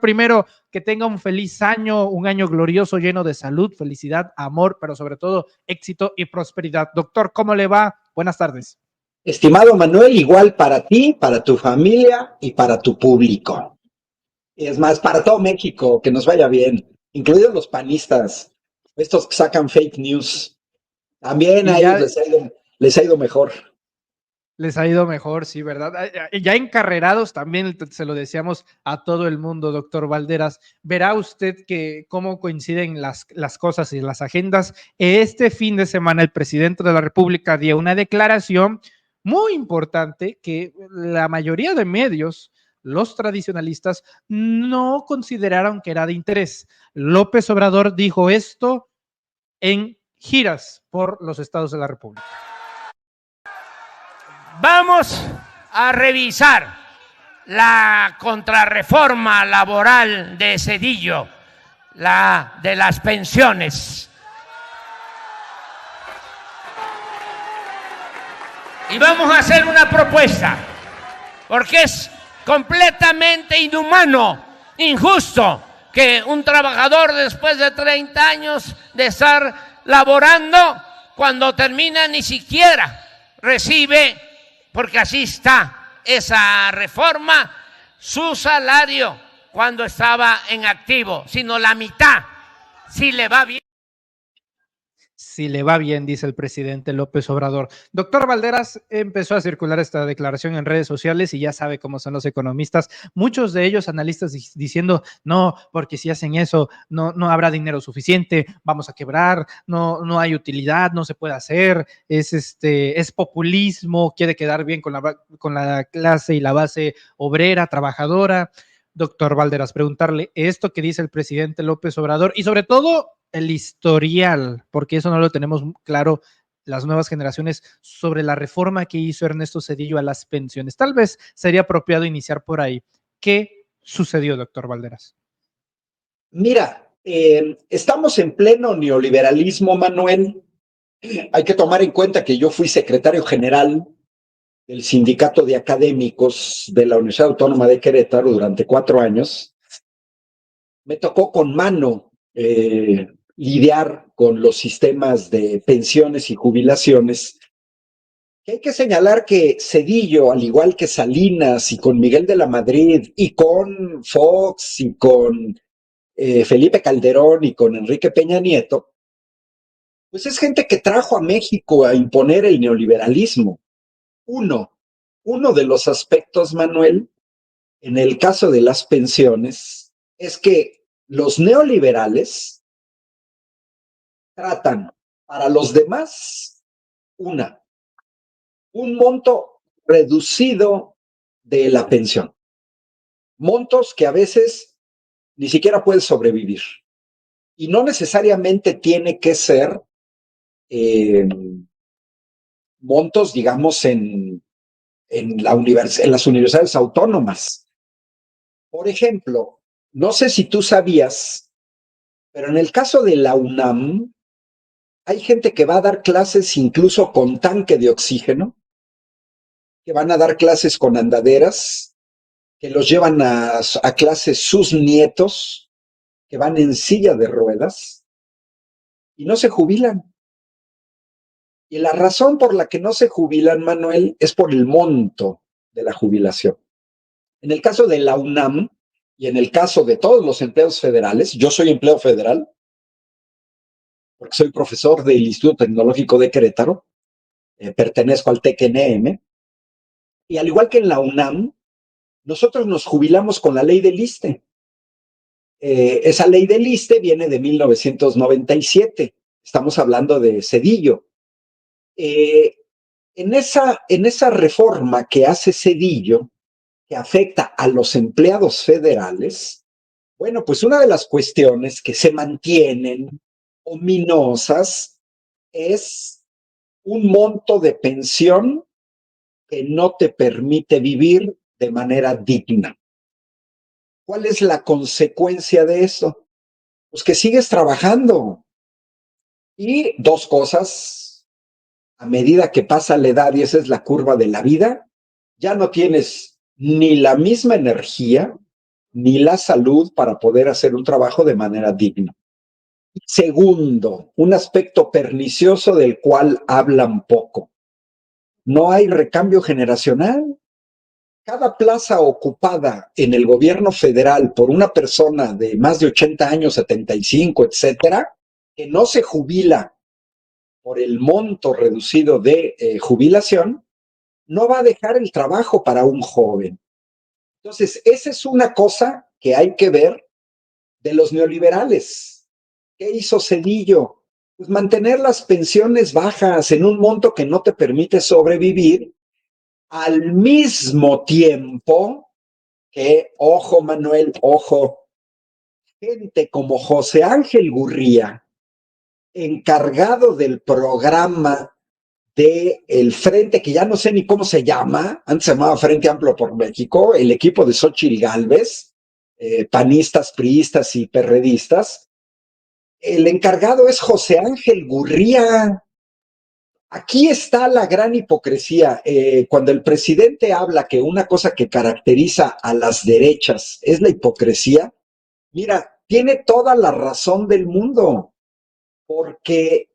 Primero, que tenga un feliz año, un año glorioso, lleno de salud, felicidad, amor, pero sobre todo éxito y prosperidad. Doctor, ¿cómo le va? Buenas tardes. Estimado Manuel, igual para ti, para tu familia y para tu público. Es más, para todo México, que nos vaya bien, incluidos los panistas, estos que sacan fake news. También Y a ellos ya les ha ido mejor. les ha ido mejor, sí, ¿verdad? Ya encarrerados también se lo deseamos a todo el mundo, doctor Valderas. Verá usted que cómo coinciden las cosas y las agendas. Este fin de semana el presidente de la República dio una declaración muy importante que la mayoría de medios, los tradicionalistas, no consideraron que era de interés. López Obrador dijo esto en giras por los estados de la República. Vamos a revisar la contrarreforma laboral de Zedillo, la de las pensiones. Y vamos a hacer una propuesta, porque es completamente inhumano, injusto, que un trabajador después de 30 años de estar laborando, cuando termina ni siquiera recibe, porque así está esa reforma, su salario cuando estaba en activo, sino la mitad, si le va bien. Si le va bien, dice el presidente López Obrador. Doctor Valderas, empezó a circular esta declaración en redes sociales y ya sabe cómo son los economistas, muchos de ellos analistas diciendo, no, porque si hacen eso, no habrá dinero suficiente, vamos a quebrar, no hay utilidad, no se puede hacer, es populismo, quiere quedar bien con la clase y la base obrera, trabajadora. Doctor Valderas, preguntarle esto que dice el presidente López Obrador y sobre todo el historial, porque eso no lo tenemos claro las nuevas generaciones sobre la reforma que hizo Ernesto Zedillo a las pensiones. Tal vez sería apropiado iniciar por ahí. ¿Qué sucedió, doctor Valderas? Mira, estamos en pleno neoliberalismo, Manuel. Hay que tomar en cuenta que yo fui secretario general del Sindicato de Académicos de la Universidad Autónoma de Querétaro durante 4 años. Me tocó con mano lidiar con los sistemas de pensiones y jubilaciones. Hay que señalar que Zedillo, al igual que Salinas y con Miguel de la Madrid y con Fox y con Felipe Calderón y con Enrique Peña Nieto, pues es gente que trajo a México a imponer el neoliberalismo. Uno de los aspectos, Manuel, en el caso de las pensiones, es que los neoliberales tratan para los demás un monto reducido de la pensión, montos que a veces ni siquiera pueden sobrevivir. Y no necesariamente tiene que ser eh, montos, digamos, en las universidades autónomas. Por ejemplo, no sé si tú sabías, pero en el caso de la UNAM, hay gente que va a dar clases incluso con tanque de oxígeno, que van a dar clases con andaderas, que los llevan a clases sus nietos, que van en silla de ruedas y no se jubilan. Y la razón por la que no se jubilan, Manuel, es por el monto de la jubilación. En el caso de la UNAM y en el caso de todos los empleados federales, yo soy empleado federal, porque soy profesor del Instituto Tecnológico de Querétaro, pertenezco al TECNM, y al igual que en la UNAM, nosotros nos jubilamos con la ley del ISSSTE. Esa ley del ISSSTE viene de 1997, estamos hablando de Zedillo. En esa reforma que hace Zedillo, que afecta a los empleados federales, bueno, pues una de las cuestiones que se mantienen ominosas es un monto de pensión que no te permite vivir de manera digna. ¿Cuál es la consecuencia de eso? Pues que sigues trabajando. Y dos cosas, a medida que pasa la edad, y esa es la curva de la vida, ya no tienes ni la misma energía, ni la salud para poder hacer un trabajo de manera digna. Segundo, un aspecto pernicioso del cual hablan poco. No hay recambio generacional. Cada plaza ocupada en el gobierno federal por una persona de más de 80 años, 75, etcétera, que no se jubila por el monto reducido de jubilación, no va a dejar el trabajo para un joven. Entonces, esa es una cosa que hay que ver de los neoliberales. ¿Qué hizo Zedillo? Pues mantener las pensiones bajas en un monto que no te permite sobrevivir, al mismo tiempo que, ojo Manuel, ojo, gente como José Ángel Gurría, encargado del programa del frente, que ya no sé ni cómo se llama, antes se llamaba Frente Amplio por México, el equipo de Xóchitl Gálvez, panistas, priistas y perredistas. El encargado es José Ángel Gurría. Aquí está la gran hipocresía. Cuando el presidente habla que una cosa que caracteriza a las derechas es la hipocresía, mira, tiene toda la razón del mundo, porque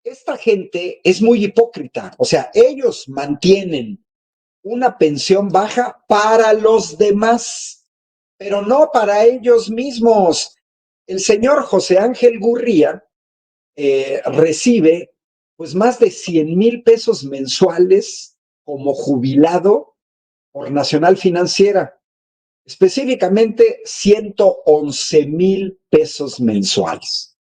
esta gente es muy hipócrita. O sea, ellos mantienen una pensión baja para los demás, pero no para ellos mismos. El señor José Ángel Gurría recibe pues más de 100,000 pesos mensuales como jubilado por Nacional Financiera, específicamente 111,000 pesos mensuales.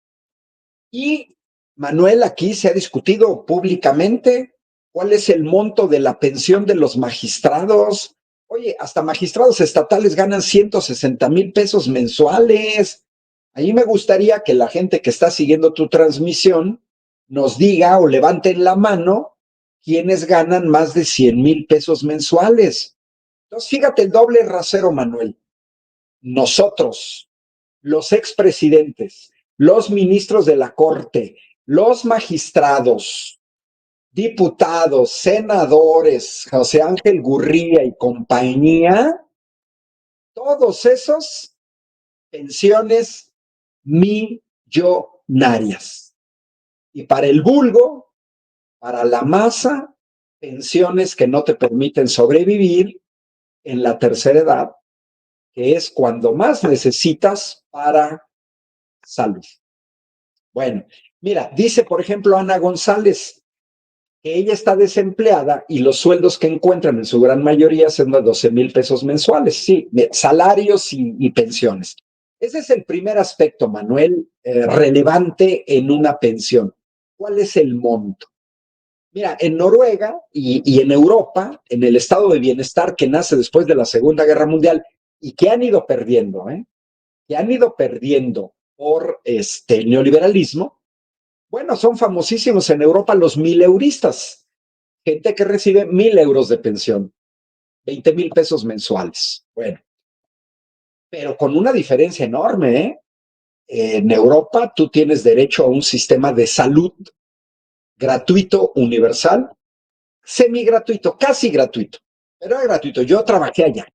Y Manuel, aquí se ha discutido públicamente cuál es el monto de la pensión de los magistrados. Oye, hasta magistrados estatales ganan 160,000 pesos mensuales. Ahí me gustaría que la gente que está siguiendo tu transmisión nos diga o levanten la mano quienes ganan más de 100,000 pesos mensuales. Entonces, fíjate el doble rasero, Manuel. Nosotros, los expresidentes, los ministros de la Corte, los magistrados, diputados, senadores, José Ángel Gurría y compañía, todos esos pensiones millonarias. Y para el vulgo, para la masa, pensiones que no te permiten sobrevivir en la tercera edad, que es cuando más necesitas para salud. Bueno, mira, dice por ejemplo Ana González que ella está desempleada y los sueldos que encuentran en su gran mayoría son de 12,000 pesos mensuales, sí, salarios y pensiones. Ese es el primer aspecto, Manuel, relevante en una pensión. ¿Cuál es el monto? Mira, en Noruega y en Europa, en el estado de bienestar que nace después de la Segunda Guerra Mundial y que han ido perdiendo, que han ido perdiendo por el neoliberalismo, bueno, son famosísimos en Europa los mileuristas, gente que recibe 1,000 euros de pensión, 20,000 pesos mensuales. Bueno, pero con una diferencia enorme, ¿eh? En Europa tú tienes derecho a un sistema de salud gratuito, universal, semi-gratuito, casi gratuito, pero es gratuito. Yo trabajé allá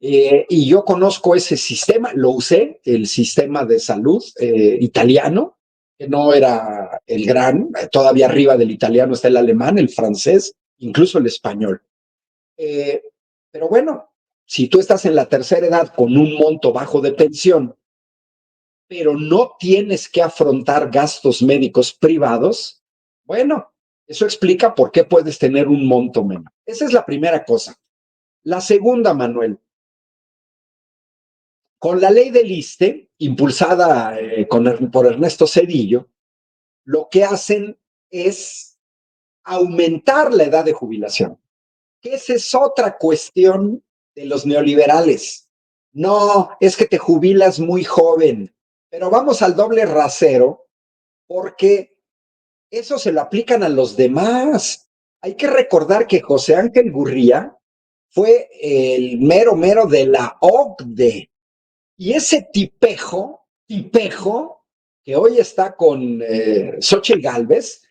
y yo conozco ese sistema, lo usé, el sistema de salud italiano, que no era el gran, todavía arriba del italiano está el alemán, el francés, incluso el español. Pero bueno, si tú estás en la tercera edad con un monto bajo de pensión, pero no tienes que afrontar gastos médicos privados, bueno, eso explica por qué puedes tener un monto menor. Esa es la primera cosa. La segunda, Manuel, con la ley del ISSSTE, impulsada por Ernesto Zedillo, lo que hacen es aumentar la edad de jubilación. Que esa es otra cuestión de los neoliberales. No, es que te jubilas muy joven, pero vamos al doble rasero porque eso se lo aplican a los demás. Hay que recordar que José Ángel Gurría fue el mero de la OCDE. Y ese tipejo, que hoy está con Xóchitl Gálvez,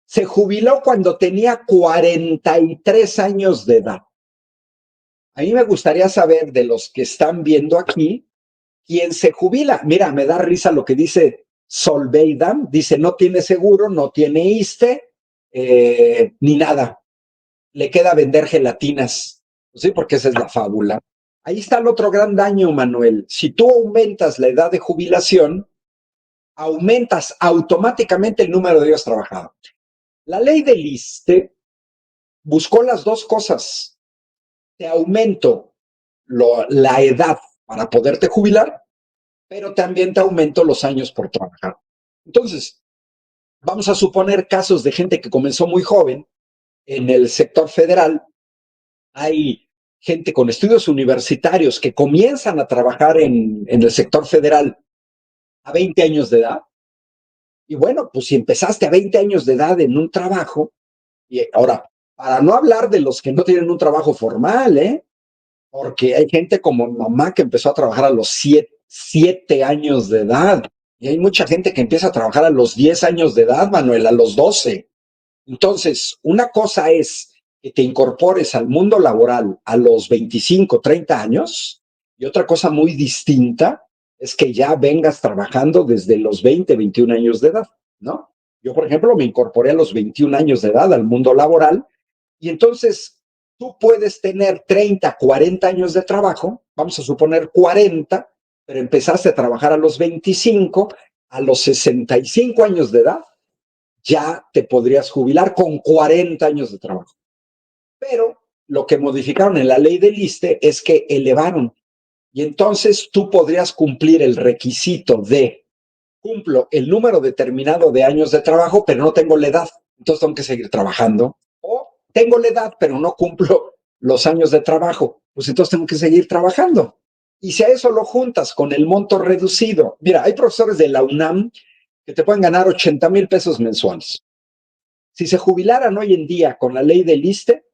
se jubiló cuando tenía 43 años de edad. A mí me gustaría saber de los que están viendo aquí, quien se jubila, mira, me da risa lo que dice Solveig-Dam, dice no tiene seguro, no tiene ISSSTE, ni nada. Le queda vender gelatinas, ¿sí? Porque esa es la fábula. Ahí está el otro gran daño, Manuel. Si tú aumentas la edad de jubilación, aumentas automáticamente el número de días trabajados. La ley del ISSSTE buscó las dos cosas. Te aumento la edad para poderte jubilar, pero también te aumento los años por trabajar. Entonces, vamos a suponer casos de gente que comenzó muy joven en el sector federal. Hay gente con estudios universitarios que comienzan a trabajar en el sector federal a 20 años de edad. Y bueno, pues si empezaste a 20 años de edad en un trabajo, y ahora, para no hablar de los que no tienen un trabajo formal, porque hay gente como mamá que empezó a trabajar a los 7 años de edad. Y hay mucha gente que empieza a trabajar a los 10 años de edad, Manuel, a los 12. Entonces, una cosa es que te incorpores al mundo laboral a los 25, 30 años, y otra cosa muy distinta es que ya vengas trabajando desde los 20, 21 años de edad, ¿no? Yo, por ejemplo, me incorporé a los 21 años de edad al mundo laboral, y entonces tú puedes tener 30, 40 años de trabajo, vamos a suponer 40, pero empezaste a trabajar a los 25, a los 65 años de edad, ya te podrías jubilar con 40 años de trabajo. Pero lo que modificaron en la ley del ISSSTE es que elevaron. Y entonces tú podrías cumplir el requisito de cumplo el número determinado de años de trabajo, pero no tengo la edad. Entonces tengo que seguir trabajando. O tengo la edad, pero no cumplo los años de trabajo. Pues entonces tengo que seguir trabajando. Y si a eso lo juntas con el monto reducido, mira, hay profesores de la UNAM que te pueden ganar 80,000 pesos mensuales. Si se jubilaran hoy en día con la ley del ISSSTE,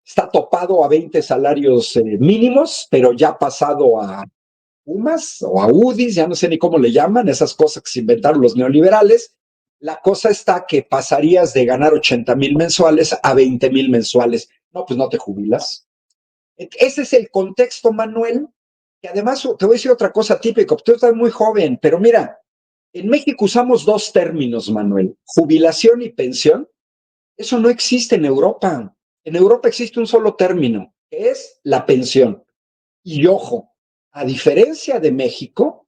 está topado a 20 salarios mínimos, pero ya pasado a UMAS o a UDIs, ya no sé ni cómo le llaman, esas cosas que se inventaron los neoliberales. La cosa está que pasarías de ganar 80,000 mensuales a 20,000 mensuales. No, pues no te jubilas. Ese es el contexto, Manuel, que además te voy a decir otra cosa típica, tú estás muy joven, pero mira, en México usamos dos términos, Manuel, jubilación y pensión. Eso no existe en Europa. En Europa existe un solo término, que es la pensión. Y ojo, a diferencia de México,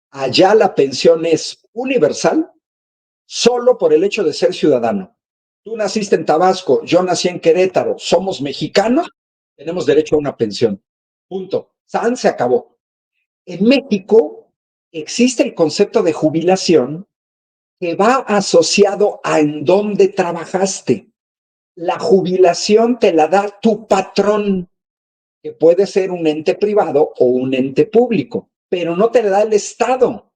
allá la pensión es universal solo por el hecho de ser ciudadano. Tú naciste en Tabasco, yo nací en Querétaro, somos mexicanos, tenemos derecho a una pensión. Punto. San se acabó. En México existe el concepto de jubilación que va asociado a en dónde trabajaste. La jubilación te la da tu patrón, que puede ser un ente privado o un ente público, pero no te la da el Estado.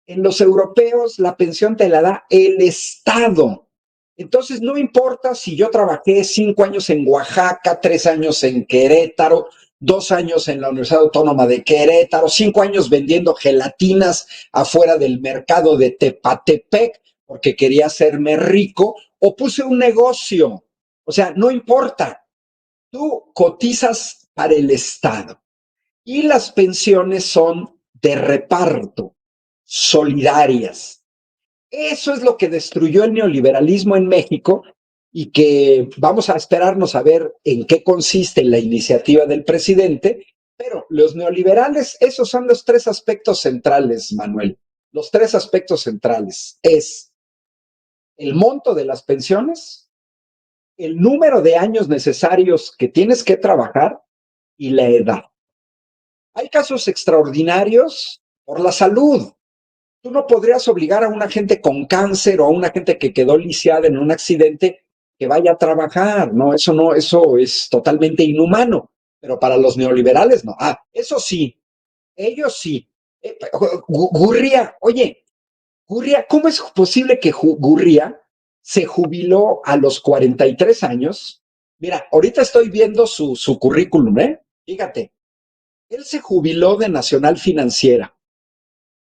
En los europeos la pensión te la da el Estado. Entonces no importa si yo trabajé 5 años en Oaxaca, 3 años en Querétaro, 2 años en la Universidad Autónoma de Querétaro, 5 años vendiendo gelatinas afuera del mercado de Tepatepec porque quería hacerme rico, o puse un negocio. O sea, no importa. Tú cotizas para el Estado y las pensiones son de reparto, solidarias. Eso es lo que destruyó el neoliberalismo en México y que vamos a esperarnos a ver en qué consiste la iniciativa del presidente, pero los neoliberales, esos son los tres aspectos centrales, Manuel. Los tres aspectos centrales es el monto de las pensiones, el número de años necesarios que tienes que trabajar y la edad. Hay casos extraordinarios por la salud. Tú no podrías obligar a una gente con cáncer o a una gente que quedó lisiada en un accidente que vaya a trabajar, ¿no? Eso es totalmente inhumano. Pero para los neoliberales, no. Eso sí, ellos sí. Gurría, oye, Gurría, ¿cómo es posible que Gurría se jubiló a los 43 años? Mira, ahorita estoy viendo su currículum, Fíjate, él se jubiló de Nacional Financiera.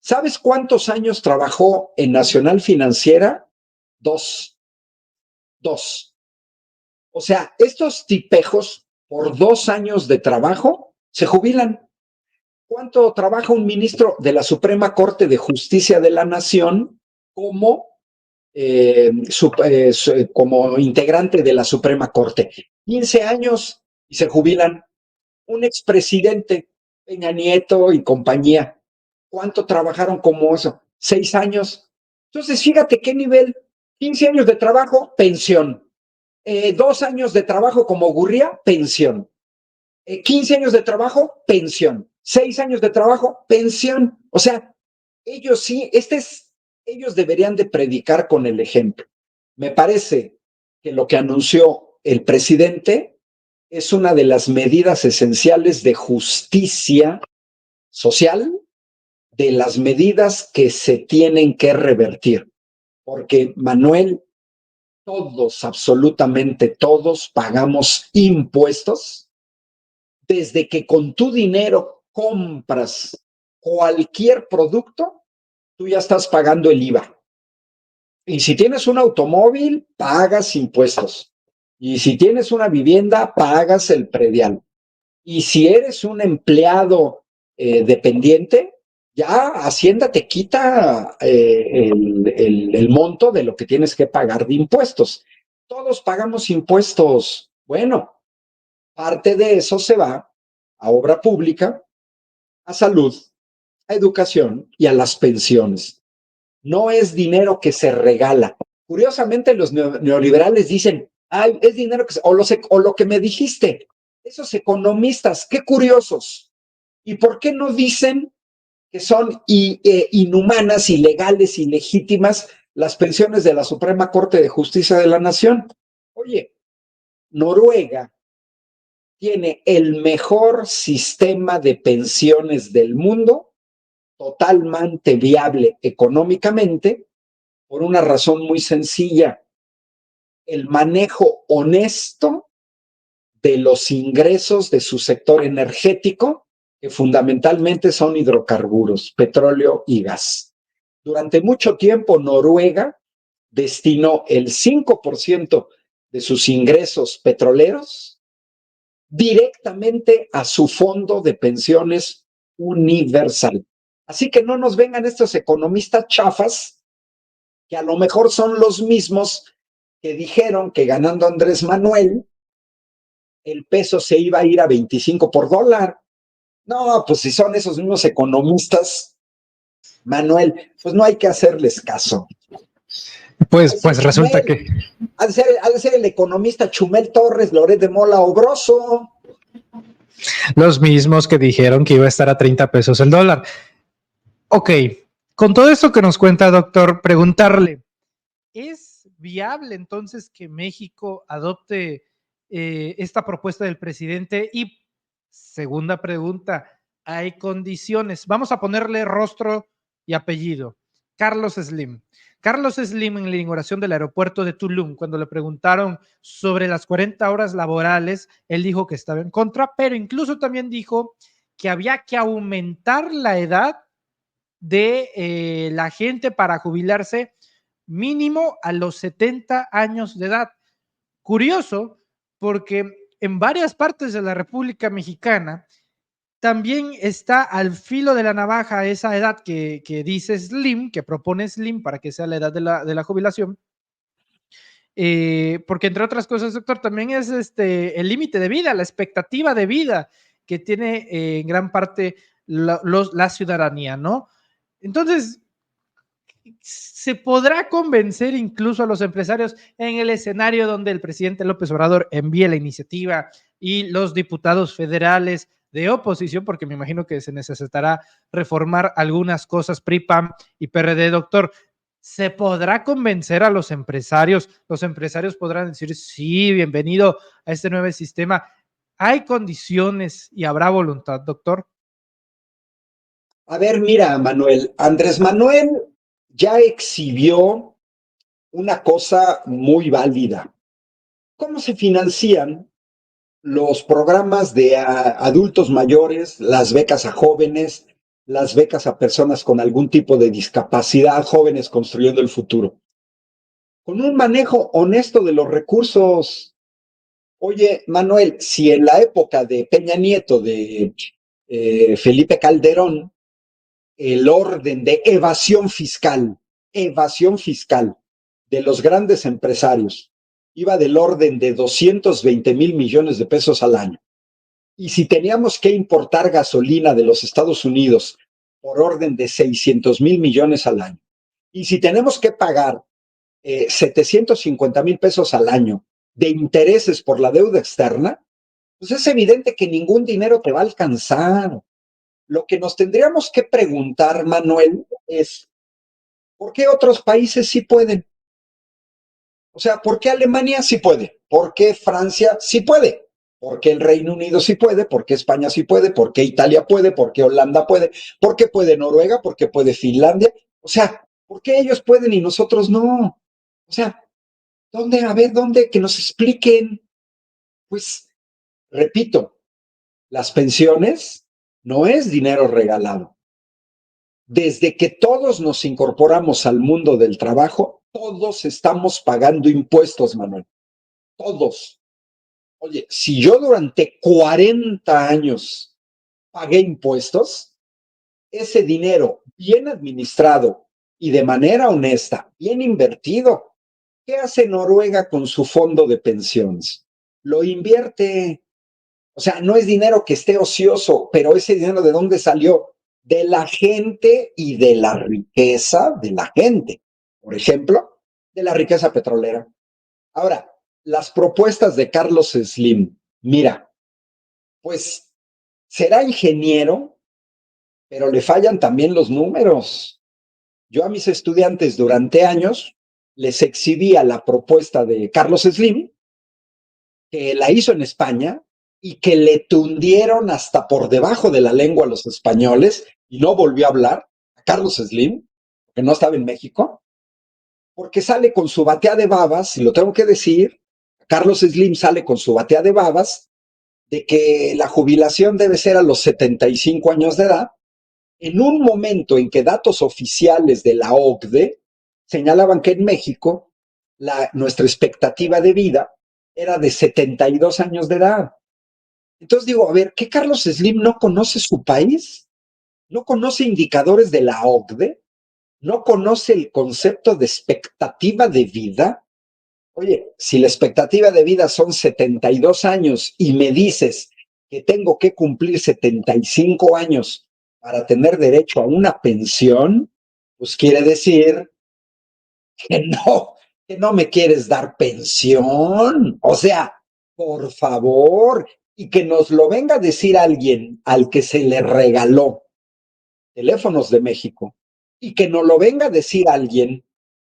¿Sabes cuántos años trabajó en Nacional Financiera? Dos. O sea, estos tipejos, por 2 años de trabajo, se jubilan. ¿Cuánto trabaja un ministro de la Suprema Corte de Justicia de la Nación como, como integrante de la Suprema Corte? 15 años y se jubilan. Un expresidente, Peña Nieto y compañía, ¿cuánto trabajaron como eso? 6 años. Entonces, fíjate qué nivel. 15 años de trabajo, pensión. 2 años de trabajo como Gurría, pensión. 15 años de trabajo, pensión. 6 años de trabajo, pensión. O sea, ellos sí, ellos deberían de predicar con el ejemplo. Me parece que lo que anunció el presidente es una de las medidas esenciales de justicia social, de las medidas que se tienen que revertir. Porque, Manuel, todos, absolutamente todos, pagamos impuestos desde que con tu dinero compras cualquier producto, tú ya estás pagando el IVA. Y si tienes un automóvil, pagas impuestos. Y si tienes una vivienda, pagas el predial. Y si eres un empleado dependiente, ya Hacienda te quita el monto de lo que tienes que pagar de impuestos. Todos pagamos impuestos. Bueno, parte de eso se va a obra pública, a salud, a educación y a las pensiones. No es dinero que se regala. Curiosamente, los neoliberales dicen, ay, es dinero que se, o lo que me dijiste. Esos economistas, qué curiosos. ¿Y por qué no dicen que son inhumanas, ilegales, ilegítimas las pensiones de la Suprema Corte de Justicia de la Nación? Oye, Noruega tiene el mejor sistema de pensiones del mundo, totalmente viable económicamente, por una razón muy sencilla: el manejo honesto de los ingresos de su sector energético, que fundamentalmente son hidrocarburos, petróleo y gas. Durante mucho tiempo, Noruega destinó el 5% de sus ingresos petroleros directamente a su fondo de pensiones universal. Así que no nos vengan estos economistas chafas, que a lo mejor son los mismos que dijeron que ganando Andrés Manuel, el peso se iba a ir a 25 por dólar. No, pues si son esos mismos economistas, Manuel, pues no hay que hacerles caso. Pues resulta que Ha de ser el economista Chumel Torres, Loret de Mola Obroso. los mismos que dijeron que iba a estar a 30 pesos el dólar. Ok, con todo esto que nos cuenta, doctor, preguntarle, ¿es viable entonces que México adopte esta propuesta del presidente? Y segunda pregunta, ¿hay condiciones? Vamos a ponerle rostro y apellido. Carlos Slim. Carlos Slim, en la inauguración del aeropuerto de Tulum, cuando le preguntaron sobre las 40 horas laborales, él dijo que estaba en contra, pero incluso también dijo que había que aumentar la edad de la gente para jubilarse mínimo a los 70 años de edad. Curioso, porque en varias partes de la República Mexicana también está al filo de la navaja esa edad que dice Slim, que propone Slim para que sea la edad de la jubilación. Porque entre otras cosas, doctor, también es el límite de vida, la expectativa de vida que tiene en gran parte la ciudadanía, ¿no? Entonces, ¿se podrá convencer incluso a los empresarios en el escenario donde el presidente López Obrador envíe la iniciativa y los diputados federales de oposición, porque me imagino que se necesitará reformar algunas cosas PRI, PAN y PRD, doctor? ¿Se podrá convencer a los empresarios? Los empresarios podrán decir, sí, bienvenido a este nuevo sistema. ¿Hay condiciones y habrá voluntad, doctor? A ver, mira, Manuel, Andrés Manuel ya exhibió una cosa muy válida. ¿Cómo se financian los programas de adultos mayores, las becas a jóvenes, las becas a personas con algún tipo de discapacidad, jóvenes construyendo el futuro? Con un manejo honesto de los recursos. Oye, Manuel, si en la época de Peña Nieto, de Felipe Calderón, el orden de evasión fiscal de los grandes empresarios iba del orden de 220 mil millones de pesos al año. Y si teníamos que importar gasolina de los Estados Unidos por orden de 600 mil millones al año, y si tenemos que pagar 750 mil pesos al año de intereses por la deuda externa, pues es evidente que ningún dinero te va a alcanzar. Lo que nos tendríamos que preguntar, Manuel, es ¿por qué otros países sí pueden? O sea, ¿por qué Alemania sí puede? ¿Por qué Francia sí puede? ¿Por qué el Reino Unido sí puede? ¿Por qué España sí puede? ¿Por qué Italia puede? ¿Por qué Holanda puede? ¿Por qué puede Noruega? ¿Por qué puede Finlandia? O sea, ¿por qué ellos pueden y nosotros no? O sea, ¿dónde? A ver, ¿dónde? Que nos expliquen. Pues, repito, las pensiones no es dinero regalado. Desde que todos nos incorporamos al mundo del trabajo, todos estamos pagando impuestos, Manuel. Todos. Oye, si yo durante 40 años pagué impuestos, ese dinero bien administrado y de manera honesta, bien invertido, ¿qué hace Noruega con su fondo de pensiones? Lo invierte. O sea, no es dinero que esté ocioso, pero ese dinero ¿de dónde salió? De la gente y de la riqueza de la gente. Por ejemplo, de la riqueza petrolera. Ahora, las propuestas de Carlos Slim. Mira, pues será ingeniero, pero le fallan también los números. Yo a mis estudiantes durante años les exhibía la propuesta de Carlos Slim, que la hizo en España y que le tundieron hasta por debajo de la lengua a los españoles y no volvió a hablar a Carlos Slim, que no estaba en México, porque sale con su batea de babas, y lo tengo que decir, Carlos Slim sale con su batea de babas de que la jubilación debe ser a los 75 años de edad, en un momento en que datos oficiales de la OCDE señalaban que en México nuestra expectativa de vida era de 72 años de edad. Entonces digo, a ver, ¿qué Carlos Slim no conoce su país? ¿No conoce indicadores de la OCDE? ¿No conoce el concepto de expectativa de vida? Oye, si la expectativa de vida son 72 años y me dices que tengo que cumplir 75 años para tener derecho a una pensión, pues quiere decir que no me quieres dar pensión. O sea, por favor, y que nos lo venga a decir alguien al que se le regaló Teléfonos de México y que nos lo venga a decir alguien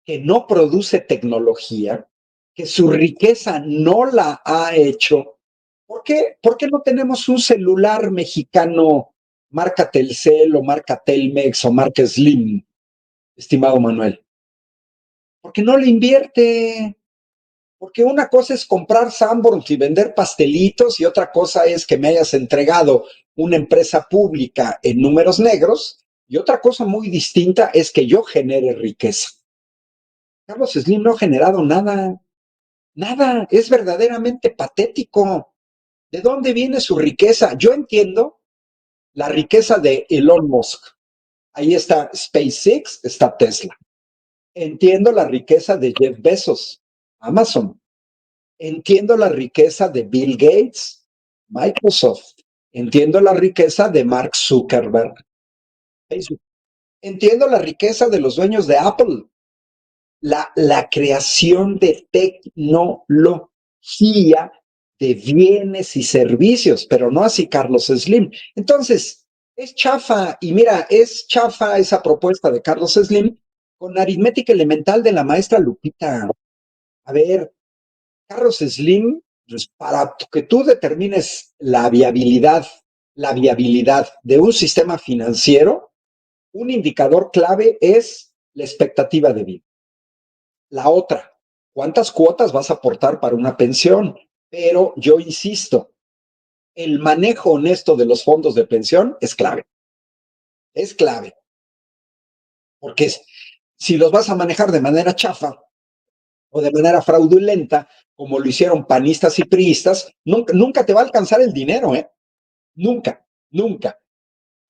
que no produce tecnología, que su riqueza no la ha hecho. ¿Por qué no tenemos un celular mexicano marca Telcel o marca Telmex o marca Slim, estimado Manuel? Porque no le invierte. Porque una cosa es comprar Sanborns y vender pastelitos y otra cosa es que me hayas entregado una empresa pública en números negros y otra cosa muy distinta es que yo genere riqueza. Carlos Slim no ha generado nada, nada, es verdaderamente patético. ¿De dónde viene su riqueza? Yo entiendo la riqueza de Elon Musk. Ahí está SpaceX, está Tesla. Entiendo la riqueza de Jeff Bezos, Amazon. Entiendo la riqueza de Bill Gates, Microsoft. Entiendo la riqueza de Mark Zuckerberg, Facebook. Entiendo la riqueza de los dueños de Apple. La creación de tecnología, de bienes y servicios, pero no así Carlos Slim. Entonces, es chafa. Y mira, es chafa esa propuesta de Carlos Slim con aritmética elemental de la maestra Lupita. A ver, Carlos Slim, pues para que tú determines la viabilidad de un sistema financiero, un indicador clave es la expectativa de vida. La otra, ¿cuántas cuotas vas a aportar para una pensión? Pero yo insisto, el manejo honesto de los fondos de pensión es clave. Es clave. Porque si los vas a manejar de manera chafa, o de manera fraudulenta, como lo hicieron panistas y priistas, nunca te va a alcanzar el dinero, ¿eh? Nunca, nunca.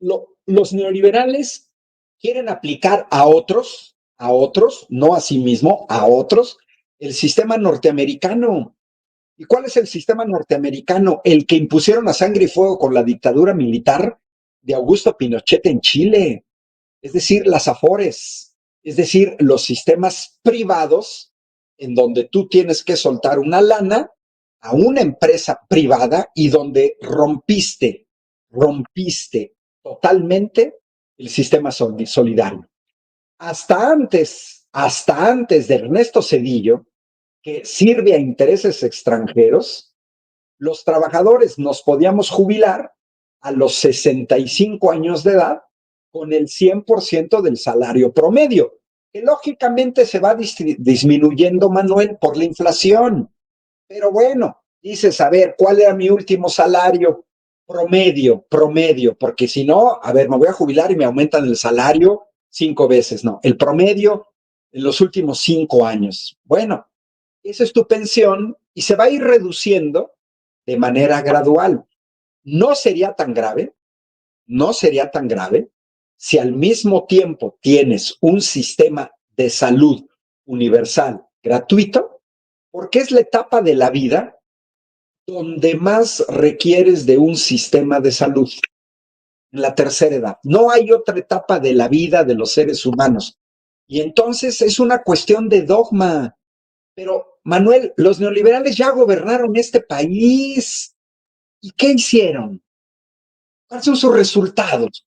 Los neoliberales quieren aplicar a otros, no a sí mismo, a otros, el sistema norteamericano. ¿Y cuál es el sistema norteamericano? El que impusieron a sangre y fuego con la dictadura militar de Augusto Pinochet en Chile. Es decir, las Afores, es decir, los sistemas privados en donde tú tienes que soltar una lana a una empresa privada y donde rompiste totalmente el sistema solidario. Hasta antes de Ernesto Zedillo, que sirve a intereses extranjeros, los trabajadores nos podíamos jubilar a los 65 años de edad con el 100% del salario promedio, que lógicamente se va disminuyendo, Manuel, por la inflación. Pero bueno, dices, a ver, ¿cuál era mi último salario? Promedio, porque si no, a ver, me voy a jubilar y me aumentan el salario 5 veces, no, el promedio en los últimos 5 años. Bueno, esa es tu pensión y se va a ir reduciendo de manera gradual. No sería tan grave si al mismo tiempo tienes un sistema de salud universal gratuito, porque es la etapa de la vida donde más requieres de un sistema de salud, en la tercera edad. No hay otra etapa de la vida de los seres humanos. Y entonces es una cuestión de dogma. Pero, Manuel, los neoliberales ya gobernaron este país. ¿Y qué hicieron? ¿Cuáles son sus resultados?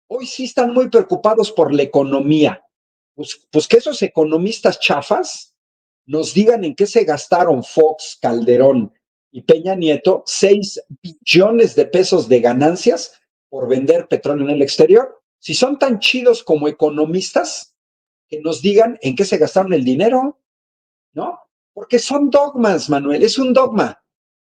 Hoy sí están muy preocupados por la economía. Pues que esos economistas chafas nos digan en qué se gastaron Fox, Calderón y Peña Nieto 6 billones de pesos de ganancias por vender petróleo en el exterior. Si son tan chidos como economistas, que nos digan en qué se gastaron el dinero, ¿no? Porque son dogmas, Manuel, es un dogma.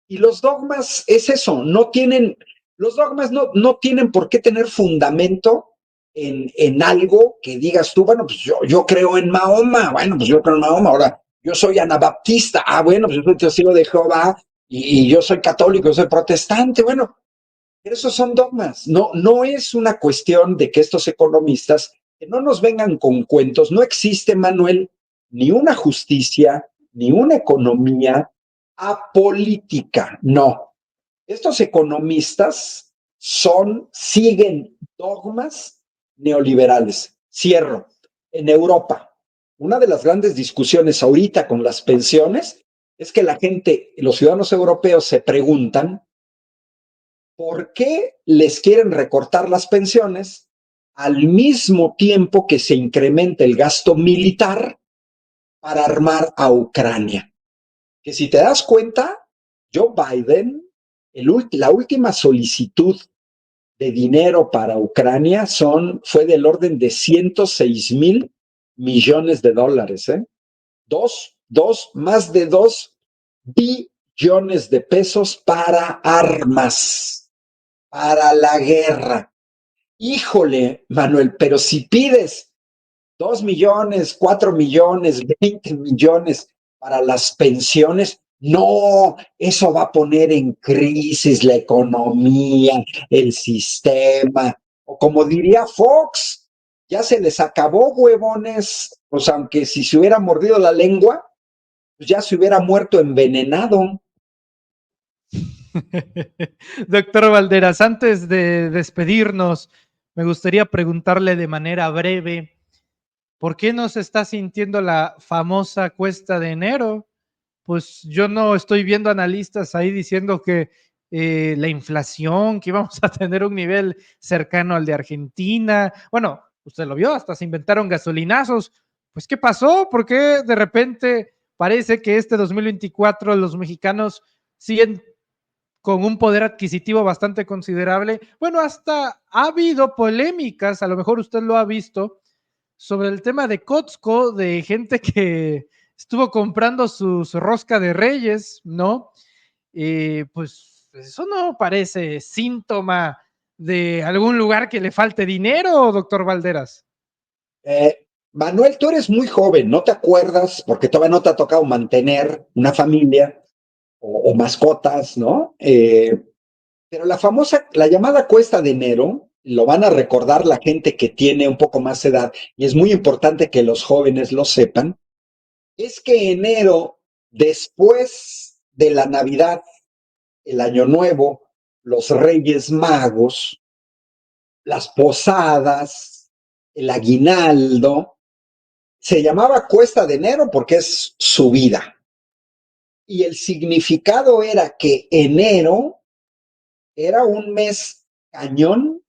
Y los dogmas es eso, los dogmas no tienen por qué tener fundamento en algo que digas tú, bueno, pues yo creo en Mahoma, bueno, pues yo creo en Mahoma, ahora yo soy anabaptista, bueno, pues yo soy testigo de Jehová y yo soy católico, yo soy protestante, bueno, pero esos son dogmas, no es una cuestión de que estos economistas, que no nos vengan con cuentos, no existe, Manuel, ni una justicia, ni una economía apolítica, no. Estos economistas siguen dogmas neoliberales. Cierro. En Europa, una de las grandes discusiones ahorita con las pensiones es que la gente, los ciudadanos europeos se preguntan ¿por qué les quieren recortar las pensiones al mismo tiempo que se incrementa el gasto militar para armar a Ucrania? Que si te das cuenta, Joe Biden, la última solicitud de dinero para Ucrania fue del orden de 106,000 millones de dólares, ¿eh? Más de 2 billones de pesos para armas, para la guerra. Híjole, Manuel, pero si pides 2 millones, 4 millones, 20 millones para las pensiones, no, eso va a poner en crisis la economía, el sistema, o como diría Fox, ya se les acabó, huevones, pues aunque si se hubiera mordido la lengua, pues ya se hubiera muerto envenenado. Doctor Valderas, antes de despedirnos, me gustaría preguntarle de manera breve, ¿por qué no se está sintiendo la famosa cuesta de enero? Pues yo no estoy viendo analistas ahí diciendo que la inflación, que íbamos a tener un nivel cercano al de Argentina. Bueno, usted lo vio, hasta se inventaron gasolinazos. Pues, ¿qué pasó? ¿Por qué de repente parece que este 2024 los mexicanos siguen con un poder adquisitivo bastante considerable? Bueno, hasta ha habido polémicas, a lo mejor usted lo ha visto, sobre el tema de Costco, de gente que estuvo comprando su rosca de Reyes, ¿no? Pues eso no parece síntoma de algún lugar que le falte dinero, doctor Valderas. Manuel, tú eres muy joven, ¿no te acuerdas? Porque todavía no te ha tocado mantener una familia o mascotas, ¿no? Pero la llamada cuesta de enero lo van a recordar la gente que tiene un poco más edad, y es muy importante que los jóvenes lo sepan, es que enero, después de la Navidad, el Año Nuevo, los Reyes Magos, las posadas, el aguinaldo, se llamaba Cuesta de Enero porque es subida. Y el significado era que enero era un mes cañón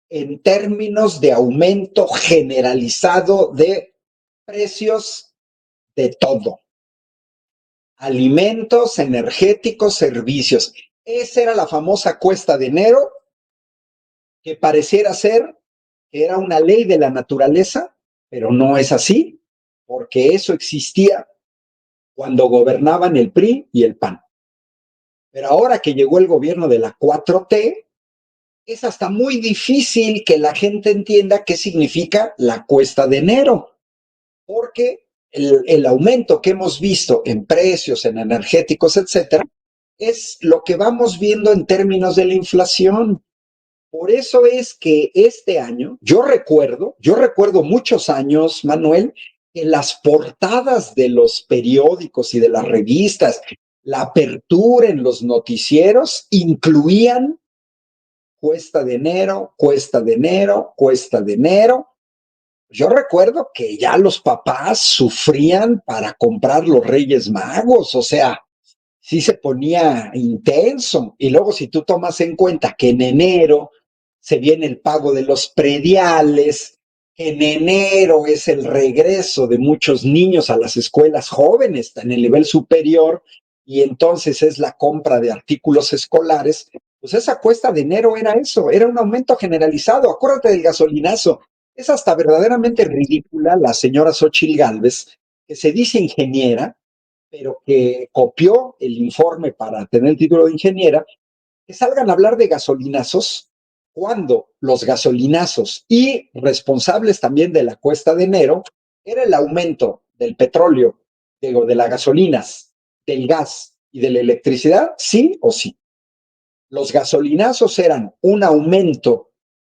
en términos de aumento generalizado de precios de todo. Alimentos, energéticos, servicios. Esa era la famosa Cuesta de Enero, que pareciera ser que era una ley de la naturaleza, pero no es así, porque eso existía cuando gobernaban el PRI y el PAN. Pero ahora que llegó el gobierno de la 4T, es hasta muy difícil que la gente entienda qué significa la Cuesta de Enero, porque el aumento que hemos visto en precios, en energéticos, etcétera, es lo que vamos viendo en términos de la inflación. Por eso es que este año, yo recuerdo muchos años, Manuel, que las portadas de los periódicos y de las revistas, la apertura en los noticieros, incluían Cuesta de Enero, Cuesta de Enero, Cuesta de Enero. Yo recuerdo que ya los papás sufrían para comprar los Reyes Magos, o sea, sí se ponía intenso. Y luego si tú tomas en cuenta que en enero se viene el pago de los prediales, que en enero es el regreso de muchos niños a las escuelas jóvenes en el nivel superior, y entonces es la compra de artículos escolares, pues esa cuesta de enero era eso, era un aumento generalizado. Acuérdate del gasolinazo. Es hasta verdaderamente ridícula la señora Xóchitl Gálvez, que se dice ingeniera, pero que copió el informe para tener el título de ingeniera, que salgan a hablar de gasolinazos cuando los gasolinazos y responsables también de la cuesta de enero era el aumento del petróleo, de las gasolinas, del gas y de la electricidad, sí o sí. Los gasolinazos eran un aumento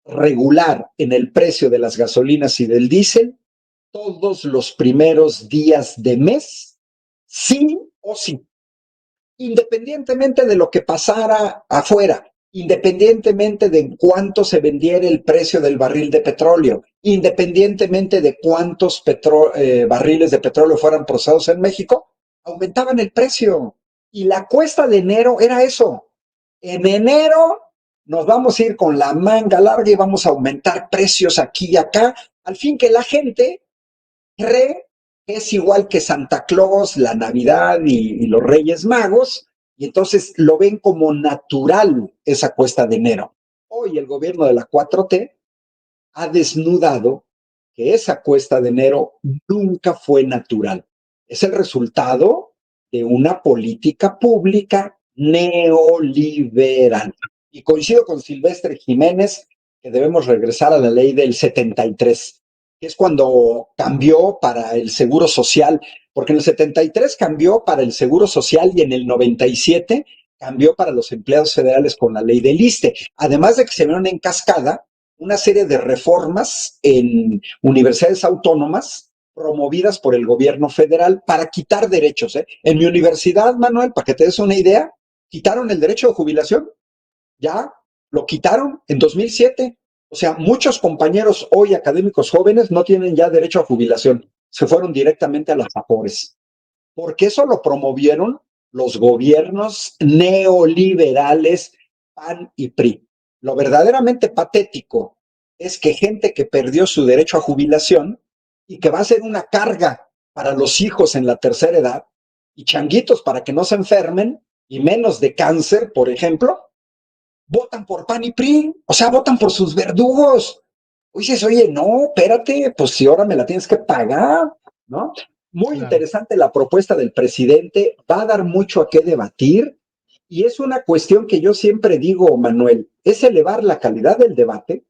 regular en el precio de las gasolinas y del diésel todos los primeros días de mes, sí o sí, independientemente de lo que pasara afuera, independientemente de en cuánto se vendiera el precio del barril de petróleo, independientemente de cuántos barriles de petróleo fueran procesados en México, aumentaban el precio. Y la cuesta de enero era eso. En enero nos vamos a ir con la manga larga y vamos a aumentar precios aquí y acá, al fin que la gente cree que es igual que Santa Claus, la Navidad y los Reyes Magos, y entonces lo ven como natural esa cuesta de enero. Hoy el gobierno de la 4T ha desnudado que esa cuesta de enero nunca fue natural. Es el resultado de una política pública neoliberal. Y coincido con Silvestre Jiménez que debemos regresar a la ley del 73, que es cuando cambió para el Seguro Social, porque en el 73 cambió para el Seguro Social y en el 97 cambió para los empleados federales con la ley del ISSSTE. Además de que se vieron en cascada una serie de reformas en universidades autónomas promovidas por el gobierno federal para quitar derechos. En mi universidad, Manuel, para que te des una idea, quitaron el derecho de jubilación. Ya lo quitaron en 2007. O sea, muchos compañeros hoy académicos jóvenes no tienen ya derecho a jubilación. Se fueron directamente a las AFORES. Porque eso lo promovieron los gobiernos neoliberales PAN y PRI. Lo verdaderamente patético es que gente que perdió su derecho a jubilación y que va a ser una carga para los hijos en la tercera edad y changuitos para que no se enfermen y menos de cáncer, por ejemplo, votan por PAN y PRI, o sea, votan por sus verdugos. Dices, oye, no, espérate, pues si ahora me la tienes que pagar, ¿no? Muy claro. Interesante la propuesta del presidente, va a dar mucho a qué debatir y es una cuestión que yo siempre digo, Manuel, es elevar la calidad del debate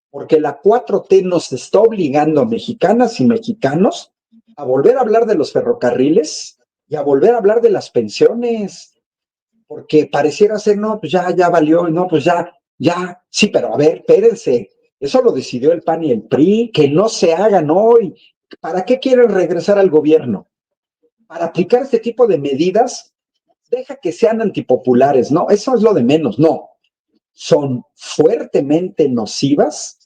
porque la 4T nos está obligando a mexicanas y mexicanos a volver a hablar de los ferrocarriles y a volver a hablar de las pensiones, porque pareciera ser, no, pues ya valió, no, pues ya ya, sí, pero a ver, espérense, eso lo decidió el PAN y el PRI, que no se hagan hoy. ¿Para qué quieren regresar al gobierno? Para aplicar este tipo de medidas, deja que sean antipopulares, ¿no? Eso es lo de menos, no. Son fuertemente nocivas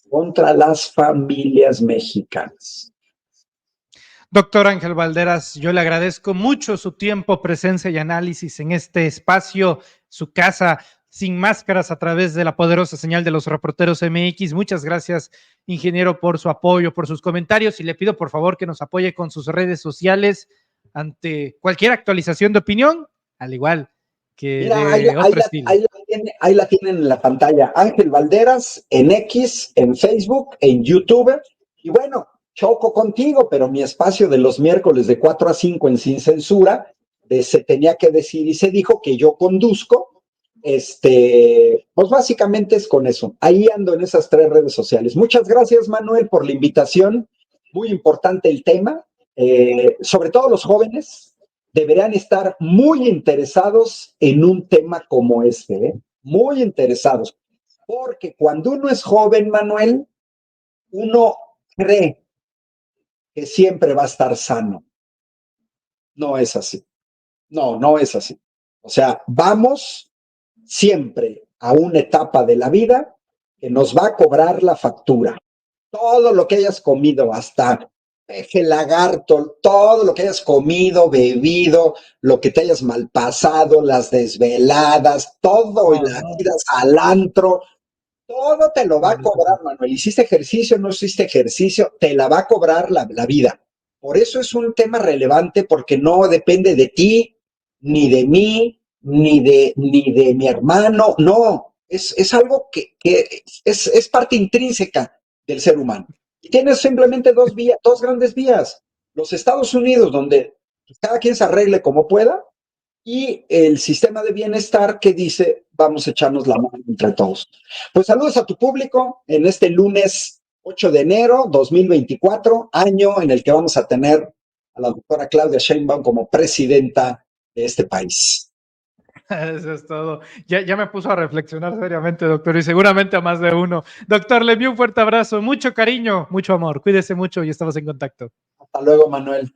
contra las familias mexicanas. Doctor Ángel Valderas, yo le agradezco mucho su tiempo, presencia y análisis en este espacio, su casa sin máscaras a través de la poderosa señal de los reporteros MX. Muchas gracias, ingeniero, por su apoyo, por sus comentarios, y le pido por favor que nos apoye con sus redes sociales ante cualquier actualización de opinión, al igual que Mira, de otro estilo. ahí la tienen en la pantalla. Ángel Valderas en X, en Facebook, en YouTube. Y bueno, choco contigo, pero mi espacio de los miércoles de 4 a 5 en Sin Censura, se tenía que decir y se dijo que yo conduzco. Pues básicamente es con eso. Ahí ando en esas 3 redes sociales. Muchas gracias, Manuel, por la invitación. Muy importante el tema. Sobre todo los jóvenes deberían estar muy interesados en un tema como este, muy interesados, porque cuando uno es joven, Manuel, uno cree que siempre va a estar sano. No es así. No es así. O sea, vamos siempre a una etapa de la vida que nos va a cobrar la factura. Todo lo que hayas comido, hasta peje lagarto, todo lo que hayas comido, bebido, lo que te hayas malpasado, las desveladas, todo, y las idas al antro, todo te lo va a cobrar, Manuel. ¿Hiciste ejercicio, no hiciste ejercicio? Te la va a cobrar la vida. Por eso es un tema relevante, porque no depende de ti, ni de mí, ni de mi hermano. No, es algo que es parte intrínseca del ser humano. Y tienes simplemente dos grandes vías. Los Estados Unidos, donde cada quien se arregle como pueda, y el sistema de bienestar que dice, vamos a echarnos la mano entre todos. Pues saludos a tu público en este lunes 8 de enero 2024, año en el que vamos a tener a la doctora Claudia Sheinbaum como presidenta de este país. Eso es todo. Ya me puso a reflexionar seriamente, doctor, y seguramente a más de uno. Doctor, le envío un fuerte abrazo, mucho cariño, mucho amor. Cuídese mucho y estamos en contacto. Hasta luego, Manuel.